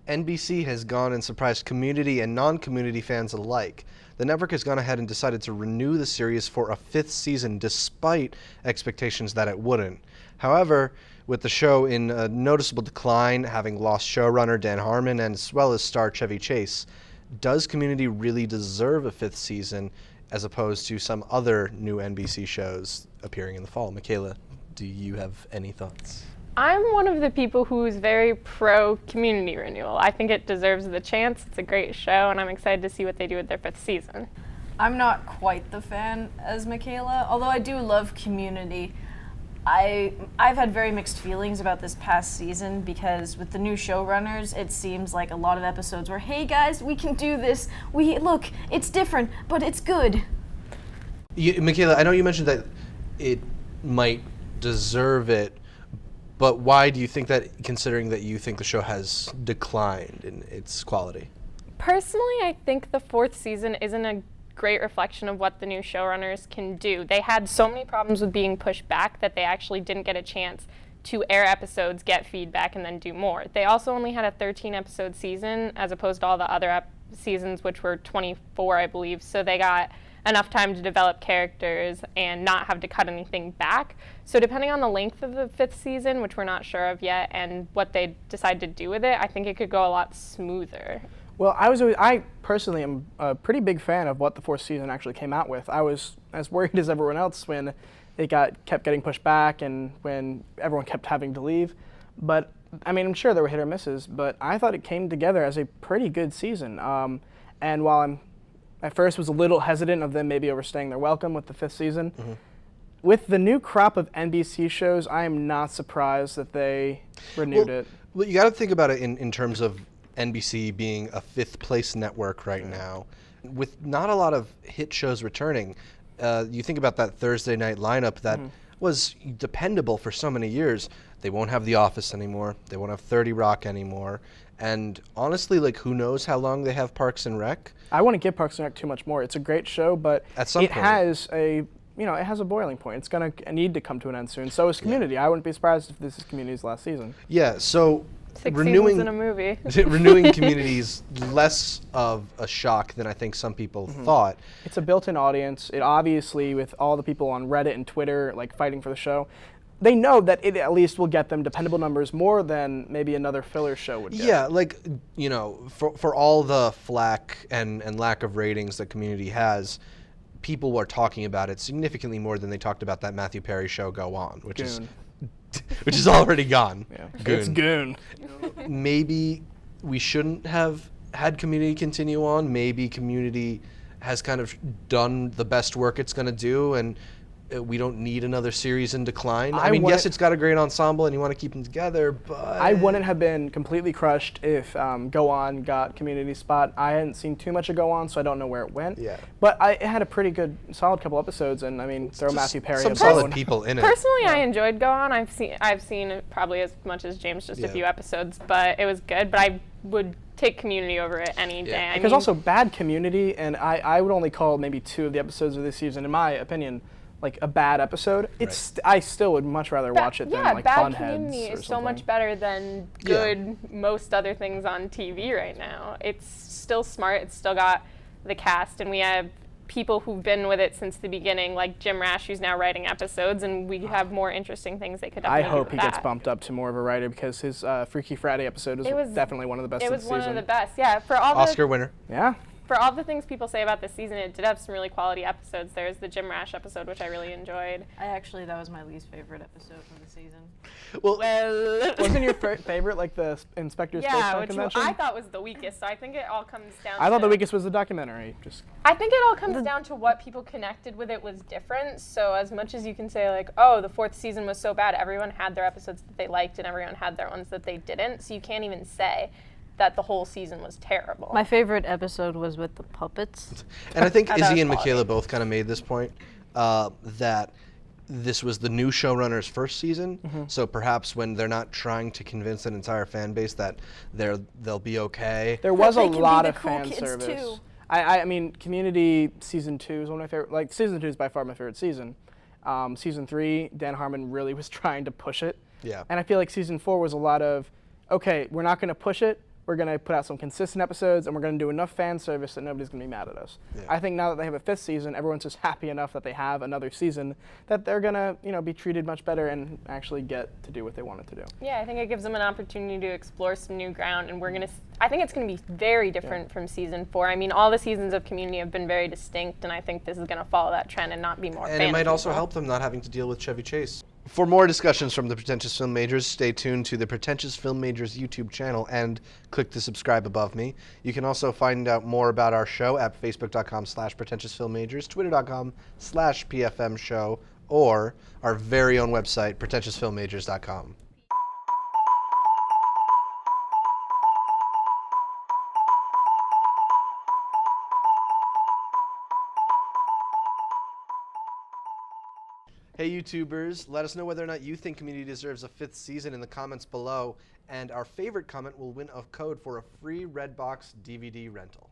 NBC has gone and surprised Community and non-Community fans alike. The network has gone ahead and decided to renew the series for a 5th season despite expectations that it wouldn't. However, with the show in a noticeable decline, having lost showrunner Dan Harmon and as well as star Chevy Chase, does Community really deserve a 5th season as opposed to some other new NBC shows appearing in the fall? Michaela, do you have any thoughts? I'm one of the people who's very pro-Community renewal. I think it deserves the chance. It's a great show, and I'm excited to see what they do with their 5th season. I'm not quite the fan as Michaela, although I do love Community. I've had very mixed feelings about this past season because with the new showrunners, it seems like a lot of episodes were, hey guys, we can do this. Look, it's different, but it's good. Michaela, I know you mentioned that it might deserve it, but why do you think that, considering that you think the show has declined in its quality? Personally, I think the 4th season isn't a great reflection of what the new showrunners can do. They had so many problems with being pushed back that they actually didn't get a chance to air episodes, get feedback, and then do more. They also only had a 13-episode season as opposed to all the other seasons, which were 24, I believe, so they got enough time to develop characters and not have to cut anything back. So depending on the length of the 5th season, which we're not sure of yet, and what they decide to do with it, I think it could go a lot smoother. Well, I personally am a pretty big fan of what the 4th season actually came out with. I was as worried as everyone else when it kept getting pushed back and when everyone kept having to leave. But I mean, I'm sure there were hit or misses, but I thought it came together as a pretty good season. And while I'm at first was a little hesitant of them maybe overstaying their welcome with the 5th season, with the new crop of NBC shows, I am not surprised that they renewed it. Well, you got to think about it in terms of NBC being a 5th place network right now. With not a lot of hit shows returning, you think about that Thursday night lineup that was dependable for so many years. They won't have The Office anymore. They won't have 30 Rock anymore. And honestly, like, who knows how long they have Parks and Rec? I wouldn't give Parks and Rec too much more. It's a great show, but at some point, has it has a boiling point. It's going to need to come to an end soon. So is Community. Yeah. I wouldn't be surprised if this is Community's last season. Yeah, so 6 seasons in a movie. renewing Community is less of a shock than I think some people thought. It's a built-in audience. It obviously, with all the people on Reddit and Twitter like fighting for the show, they know that it at least will get them dependable numbers more than maybe another filler show would get. Yeah, like, for all the flack and lack of ratings that Community has, people are talking about it significantly more than they talked about that Matthew Perry show Go On, which is already gone. Yeah. Goon. It's Goon. Maybe we shouldn't have had Community continue on. Maybe Community has kind of done the best work it's going to do, and we don't need another series in decline. I mean, yes, it's got a great ensemble and you want to keep them together, but I wouldn't have been completely crushed if Go On got Community's spot. I hadn't seen too much of Go On, so I don't know where it went. Yeah. But it had a pretty good, solid couple episodes, and I mean, throw Matthew Perry some in solid people in it. Personally, I enjoyed Go On. I've seen it probably as much as James, just a few episodes, but it was good. But I would take Community over it any day. Because also bad Community, and I would only call maybe 2 of the episodes of this season, in my opinion, like a bad episode. I still would much rather watch it than like Bad Funheads Community or is so something. much better than good most other things on TV right now. It's still smart. It's still got the cast, and we have people who've been with it since the beginning, like Jim Rash, who's now writing episodes, and we have more interesting things they could definitely do with he gets bumped up to more of a writer because his Freaky Friday episode was definitely one of the best of the season. It was one of the best, yeah. For all Oscar winner. Yeah. For all the things people say about this season, it did have some really quality episodes. There's the Jim Rash episode, which I really enjoyed. That was my least favorite episode from the season. Well, wasn't your favorite like the Inspector Space Fun Convention? I thought was the weakest, so I think it all comes down I thought the weakest was the documentary. I think it all comes down to what people connected with it was different. So as much as you can say like, oh, the 4th season was so bad, everyone had their episodes that they liked and everyone had their ones that they didn't. So you can't even say that the whole season was terrible. My favorite episode was with the puppets. And I think Izzy and Michaela both kind of made this point, that this was the new showrunner's first season, so perhaps when they're not trying to convince an entire fan base that they'll be okay. There was a lot of fan service. I mean, Community Season 2 is one of my favorite. Like, Season 2 is by far my favorite season. Season 3, Dan Harmon really was trying to push it. Yeah. And I feel like Season 4 was a lot of, okay, we're not going to push it, we're going to put out some consistent episodes, and we're going to do enough fan service that nobody's going to be mad at us. Yeah. I think now that they have a 5th season, everyone's just happy enough that they have another season that they're going to, be treated much better and actually get to do what they wanted to do. Yeah, I think it gives them an opportunity to explore some new ground, and I think it's going to be very different from season 4. I mean, all the seasons of Community have been very distinct, and I think this is going to follow that trend and not be more And it might also help them not having to deal with Chevy Chase. For more discussions from the Pretentious Film Majors, stay tuned to the Pretentious Film Majors YouTube channel and click the subscribe above me. You can also find out more about our show at facebook.com/pretentiousfilmmajors, twitter.com/pfmshow, or our very own website, pretentiousfilmmajors.com. Hey YouTubers, let us know whether or not you think Community deserves a 5th season in the comments below, and our favorite comment will win a code for a free Redbox DVD rental.